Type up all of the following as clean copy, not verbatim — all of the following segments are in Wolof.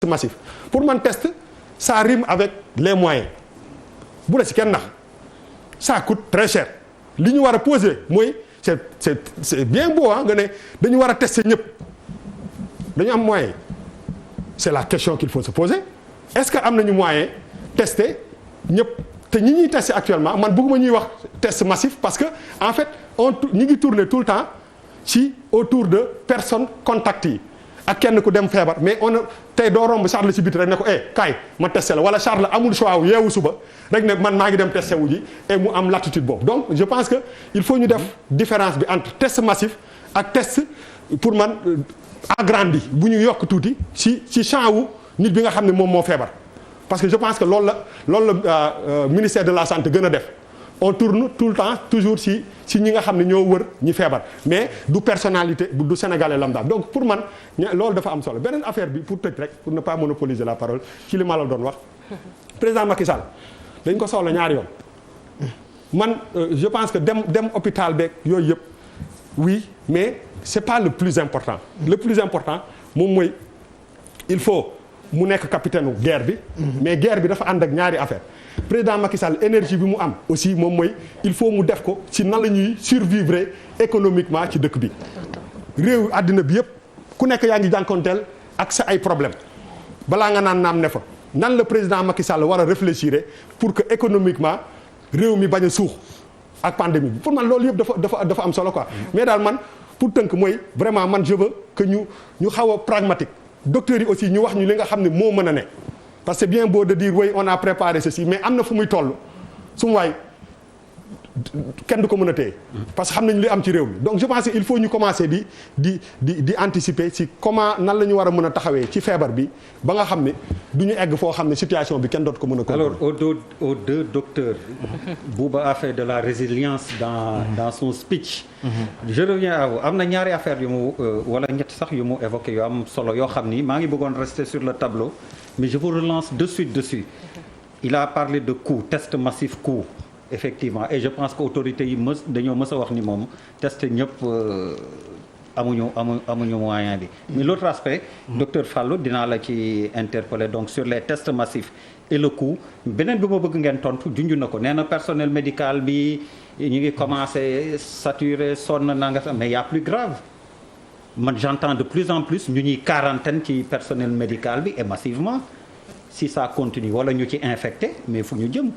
massif pour man test ça rime avec les moyens bu la si kenn nax ça coûte très cher li ñu war a poser mooy c'est bien beau nga ne dañu war a tester ñëpp dañu am moyen c'est la question qu'il faut se poser est-ce que am nañu moyen tester ñëpp te ñi ñuy tester actuellement man bëgguma ñuy wax test massif parce que en fait ñi ngi tourner tout le temps ci autour de personnes contacts yi ak kenn ku dem feebar mais tey doo romb Charles ci biti rek ne ko kaay ma testé la wala Charles amul choix wu yeewu suba rek ne man maa ngi dem testé wu ji et mu am l'attitude boobu donc je pense que il faut ñu def différence bi entre test massif ak test pour man agrandi bu ñu yokk tuuti ci champ wu nit bi nga xam ne moom moo feebar parce que je pense que loolu la ministère de la santé gën a def on tourne tout le temps toujours ci ñi nga xam ne ñoo wër ñi feebar mais du personnalité du sénégalais lambda donc pour man loolu dafa am solo beneen affaire bi pour tëj rek pour ne pas monopoliser la parole ci li ma la doon wax président Macky Sall dañ ko soxla ñaari yoon man je pense que dem hôpital beeg yooyu yëpp oui mais c'est pas le plus important le plus important moom mooy il faut mu nekk capitaine guerre bi mais guerre bi dafa ànd ak ñaari affaire président Macky Sall énergie bi mu am aussi moom mooy il faut mu def ko ci nan la ñuy survivre économiquement ci dëkk bi réew àddina bi yëpp ku nekk yaa ngi jànkonteel ak sa ay problème balaa nga naan naam ne fa nan la président Macky Sall war a réfléchir pour que économiquement réew mi bañ a suux ak pandémie bi pour man loolu yëpp dafa am solo quoi mais daal man pour tënk mooy vraiment man je veux que ñu xaw a pragmatique docteurs yi aussi ñu wax ñu li nga xam ne moo mën a ne parce que c'est bien beau de dire oui on a préparé ceci mais am na fu muy toll su mu waay kenn du ko mën a téye parce que xam nañu li am ci réew mi donc je pense que il faut ñu commencer di anticiper ci comment nan la ñu war a mën a taxawee ci feebar bi ba nga xam ne du ñu egg foo xam ne situation bi kenn dootu ko mën a alors aux deux docteurs Bouba a fait de la résilience dans son speech je reviens à vous am na ñaari affaire yu mu wala ñett sax yu mu évoqué yu am solo yoo xam ni maa ngi bëggoon rester sur le tableau mais je vous relance de suite dessus il a parlé de coût test massif coût effectivement et je pense que autorités yi dañoo mës a wax ni moom test ñëpp amuñu moyen bi mais l'autre aspect docteur Fallou dinaa la ci interpeller donc sur les tests massifs et le coût beneen bi ma bëgg ngeen tontu junj na ko nee na personnel médical bi ñu ngi commencé saturé sonn nanga sax mais il y a plus grave man j'entends de plus en plus ñu ñuy quarantaine ci personnel médical bi et massivement si ça continue wala ñu ci infecté mais fu ñu jëm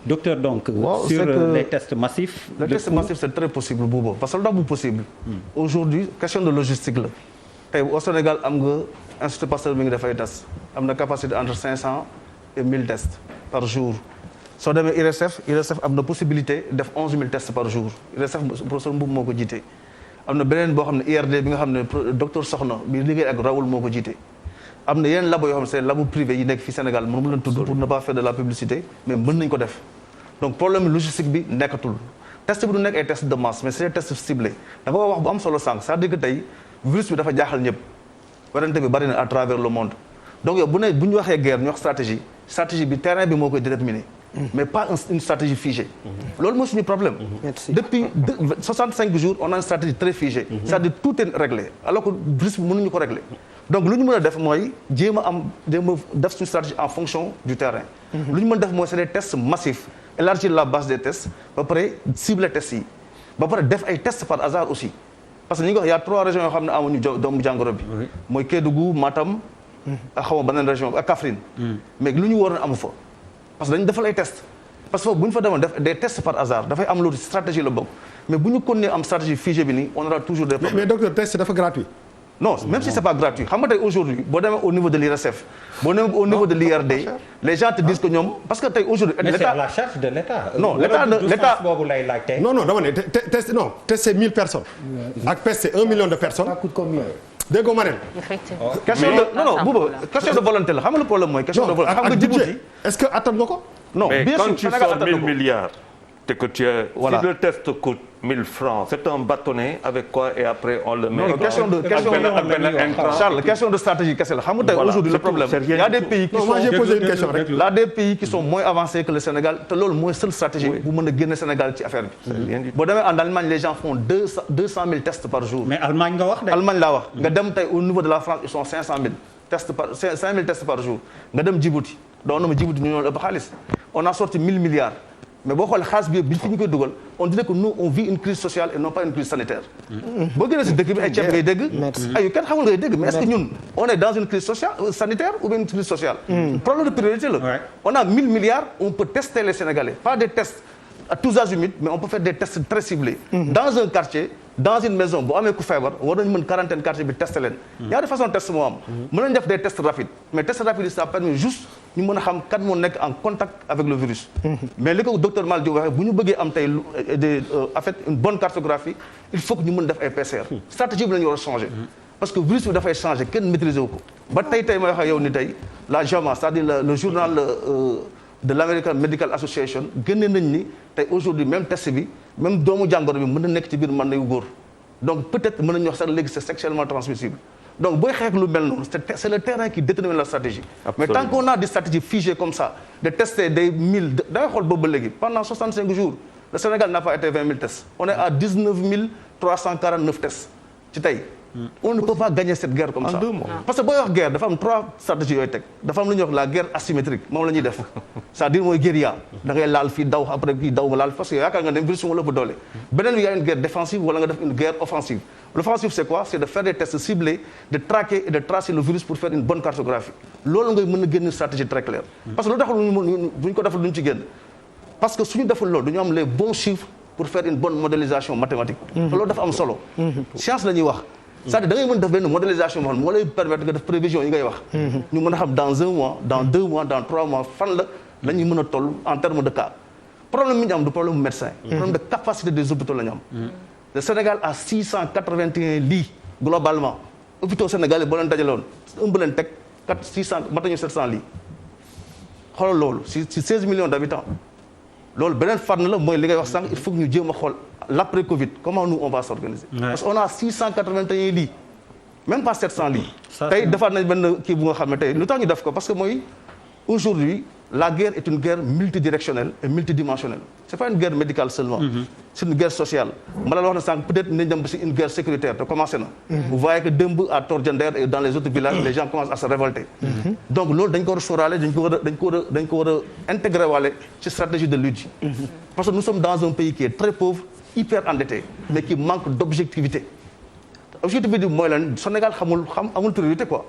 docteur donc sur les tests massifs les tests massifs c'est très possible Bouba parce que lu tax bu possible aujourd'hui question de logistique la tey au Sénégal am nga Institut Pasteur mi ngi def ay tests am na capacité entre 500 et 1000 tests par jour soo demee IRSF am na possibilité def 11 000 tests par jour IRSF professeur Mboub moo ko jiite am na beneen boo xam ne IRD bi nga xam ne docteur Soxna bi liggéey ak Raoul moo ko jiite am na yeneen labo yoo xam ne c'est labo privé yi nekk fi Sénégal mënu mu leen tudd pour ne pas faire de la publicité mais mën nañ ko def donc problème logistique bi nekkatul test bi du nekk ay test de masse mais c'est des tests ciblés da nga wax bu am solo sànq c'est-à-dire que tey virus bi dafa jaaxal ñëpp werante bi bari na à travers le monde donc yow bu ñu waxee guerre ñu wax stratégie bi terrain bi moo koy déterminer mais pas une stratégie figée loolu mooy suñu problème depuis 65 jours on a une stratégie très figée c'est-à-dire tout est réglé alors que virus bi mënuñu ko régler donc lu ñu mën a def mooy jéem a def suñu stratégie en fonction du terrain lu ñu mën a def mooy c'est des tests massifs élargir la base des tests ba pare cibler tests yi ba pare def ay tests par hasard aussi parce que ñu ngi wax y a 3 régions yoo xam ne amuñu doomu jàngoro bi mooy Kédougou Matam ak xaw ma beneen région ak Kaffrine mais lu ñu waroon amu fa parce que dañu defal ay tests parce que bu ñu fa demoon def des tests par hasard dafay am loolu stratégie la bokk mais bu ñu continuer am stratégie figée bi nii on aura toujours des problèmes mais docteur test dafa gratuit non même si c'est pas gratuit xam nga tey aujourd'hui boo demee au niveau de l'IRSF boo demee au niveau de l'IRD les gens te disent que ñoom parce que tey aujourd'hui mais c'est à la charge de l'État non l'État boobu lay laaj non dama ne test non test c'est 1000 personnes ak test c'est 1 million de personnes ça coûte combien déggoo ma ne effectivement question de non Bouba question de volonté la xam nga le problème mooy question de volonté xam nga Djibouti est-ce que attan nga ko non mais bien sûr quand tu sors 1000 milliards et que tu es voilà. si le test coûte 1000 francs c'est un bâtonnet avec quoi et après on le met non question de Charles question de stratégie kese la xam nga tey aujourd'hui le problème il y a des pays qui sont moi j'ai posé une question rek là des pays qui sont moins avancés que le Sénégal te loolu mooy seule stratégie bu mën a génne Sénégal ci affaire bi boo demee en Allemagne les gens font 200 000 tests par jour mais Allemagne nga wax de Allemagne laa wax nga dem tey au niveau de la France ils sont 500 000 tests par 5000 tests par jour nga dem Djibouti doon na ma Djibouti ñu ñoo ëpp xaalis on a sorti 1000 milliards mais boo xoolee xaalis bi fi ñu koy dugal on dirait que nous on vit une crise sociale et non pas une crise sanitaire. boo génnee si dëkk bi ay ceeb ngay dégg. ay kenn xamul ngay dégg mais est-ce que ñun on est dans une crise sociale sanitaire ou bien une crise sociale. problème de priorité la. on a 1000 milliards on peut tester les Sénégalais pas des tests à tous azimuts mais on peut faire des tests très ciblés. dans un quartier dans une maison boo amee ku feebar war nañu mën quarantaine quartier bi tester leen. ñaari façon test moo am. mën nañu def des tests rapides mais tests rapides ça permet juste ñu mën a xam kan moo nekk en contact avec le virus. mais li ko docteur Mal di waxee bu ñu bëggee am tey en fait une bonne cartographie il faut que ñu mën def ay PCR. stratégie bi la ñu war a changer. parce que virus bi dafay changer kenn maîtriser wu ko. ba tey may wax ak yow ni tey la JAMA c'est-à-dire le journal de l'American Medical Association génne nañ ni tey aujourd'hui même test bi même doomu jàngoro bi mën na nekk ci biir mën na yu góor donc peut-être mën nañu wax sax léegi c'est sexuellement transmissible. donc booy xeex lu mel noonu c'est le terrain qui détermine la stratégie. Absolument. Mais tant qu'on a des stratégies figées comme ça de tester des 1000 da ngay xool boobu ba léegi pendant 65 jours le Sénégal n'a pas été 20 000 tests on est à 19 349 tests ci tey. on ne peut pas gagner cette guerre comme ça. En 2 mois. Parce que booy wax guerre dafa am 3 stratégies yooyu teg dafa am lu ñuy wax la guerre asymétrique moom la ñuy def c'est-à-dire mooy guérilla da ngay laal fii daw après kii daw nga laal parce que yaakaar nga ne virus wala ëpp doole. beneen bi y a une guerre défensive wala nga def une guerre offensive. L'offensive c'est quoi? C'est de faire des tests ciblés de traquer et de tracer le virus pour faire une bonne cartographie. loolu ngay mën a génn une stratégie très claire. parce que lu taxul bu ñu ko defal duñ ci génn parce que suñu deful loolu dañu am les bons chiffres pour faire une bonne modélisation mathématique. te loolu dafa am solo. science la ñuy wax. c'est-à-dire da ngay mën def benn modélisation boo xam ne moo lay permettre nga def prévision yi ngay wax. ñu mën a xam dans 1 mois dans 2 mois dans 3 mois fan la ñuy mën a toll en termes de cas. problème bi ñu am du problème médecin. problème de capacité des hôpitaux la ñu am. Le Sénégal a 681 lits globalement hôpitaux sénégalais boo leen dajaloon ëmb leen teg 600 matuñu 700 lits xoolal loolu si 16 millions d'habitants loolu beneen fànn la mooy li ngay wax sànq il faut que ñu jéem a xool l'après Covid comment nous on va s'organiser. Parce qu'on a 681 lits même pas 700 lits. tey defaat nañ benn kii bu nga xam ne tey lu tax ñu def ko parce que mooy aujourd'hui la guerre est une guerre multidirectionnelle et multidimensionnelle. C'est pas une guerre médicale seulement. C'est une guerre sociale. ma la wax na sànq peut-être nañ dem ba si une guerre sécuritaire te commencé na. vous voyez que démb à Tordiender et dans les autres villages les gens commencent à se révolter. donc loolu dañ ko war a sóoraale dañ ko war a intégrer waale ci stratégie de lutte. parce que nous sommes dans un pays qui est très pauvre hyper endetté mais qui manque d'objectivité. objectivité bi mooy lan Sénégal amul priorité quoi.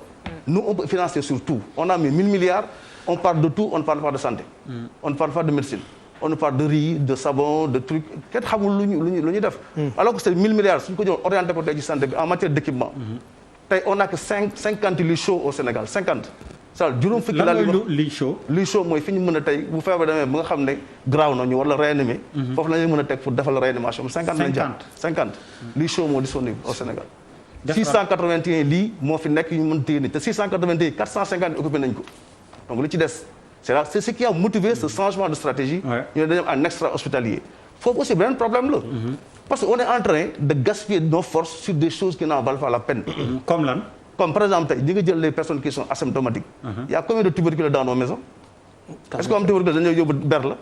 nous on peut financer sur tout on a mis 1000 milliards. On parle de tout, on ne parle pas de santé. On ne parle pas de médecine. On ne parle de riz, de savon, de trucs. Qu'est-ce que nous def. Alors que c'est 1000 milliards, si nous orienté pour la santé en matière d'équipement. On n'a que 50 lits chauds au Sénégal. 50. Ça, juróom fukki la lits chauds. Lits chauds mooy fi ñu mën a tey bu feebar demee ba nga xam ne graaw na ñu war la réanimer. foofu la ñuy mën a teg pour defal la réanimation. 50 lañ jàpp 50 lits chauds moo disponible au Sénégal. 681 lits moo fi nekk ñu mën téye ni te 681 450 occupé nañ ko. donc li ci des c'est ce qui a motivé ce changement de stratégie. ñu ne dañu am un extra hospitalier. foofu aussi beneen problème la. parce que on est en train de gaspiller nos forces sur des choses qui n'en valent pas la peine. comme lan. comme par exemple tey di nga jël les personnes qui sont asymptomatiques. Il y a combien de tuberculeux dans nos maisons. est-ce que am tuberculeux dañoo yóbbu ber la.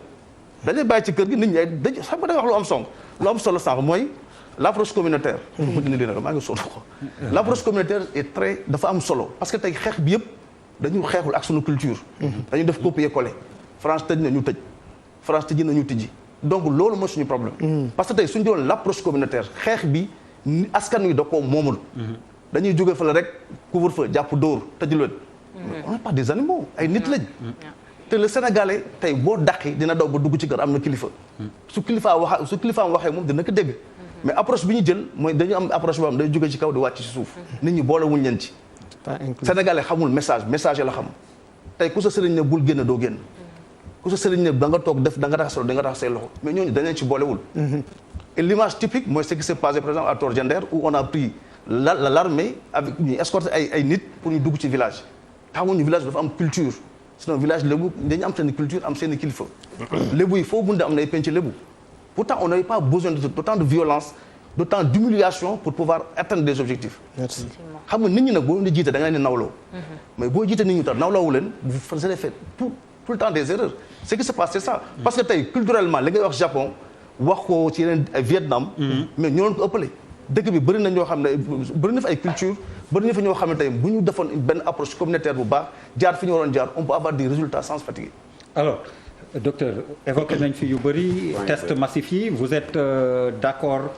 dañuy bàyyi ci kër gi nit ñi dañuy xam nga da nga wax lu am solo sànq mooy l'approche communautaire. maa ngi sonn ko. l'approche communautaire est très dafa am solo parce que tey xeex bi yëpp. dañu xeexul ak sunu culture. dañu def copier-coller. France tëj na ñu tëj. France tëj na ñu tijji. donc loolu mooy suñu problème. parce que tey suñu doon l'approche communautaire xeex bi askan wi da koo moomul. dañuy jóge fa la rek couvre-feu jàpp dóor tëj leen. on n'est pas des animaux ay nit lañ. te le Sénégalais tey boo dàqi dina daw ba dugg ci kër am na kilifa. su kilifaam waxee moom dina ko dégg. mais approche bi ñu jël mooy dañu am approche boo xam day jóge ci kaw di wàcc ci suuf. nit ñi boole wuñ leen ci. Sénégalais xamul message la xam tey ku sa sëriñ ne bul génn doo génn ku sa sëriñ ne da nga toog def da nga raxas say loxo mais ñooñu dañ leen ci boolewul. et l'image typique mooy ce qui s'est passé par exemple à Tordiender où on a pris l'armée avec ñu escorter ay nit pour ñu dugg ci village taxamuñu village dafa am culture c'est un village lébu dañu am seen culture am seen kilifa. lébu yi foo bunde am na ay penc lébu pourtant on n'avait pas besoin d'autant de violence d'autant d'humiliation pour pouvoir atteindre des objectifs. Merci. xam nga nit ñi nag boo leen di jiite da nga leen di nawloo. mais boo jiite nit ñi tax nawloowu leen vous allez faire tout le temps des erreurs. ce qui se passe c'est ça. parce que tey culturellement li ngay wax Japon wax ko ci yeneen Vietnam. mais ñoo leen ko ëppale. dëkk bi bëri na ñoo xam ne bëri na fa ay culture bëri na fa ñoo xam ne tey bu ñu defoon benn approche communautaire bu baax jaar fi ñu waroon jaar on peut avoir des résultats sans fatiguer. Alors docteur évoqué nañ fi yu bëri test massif yi vous êtes d'accord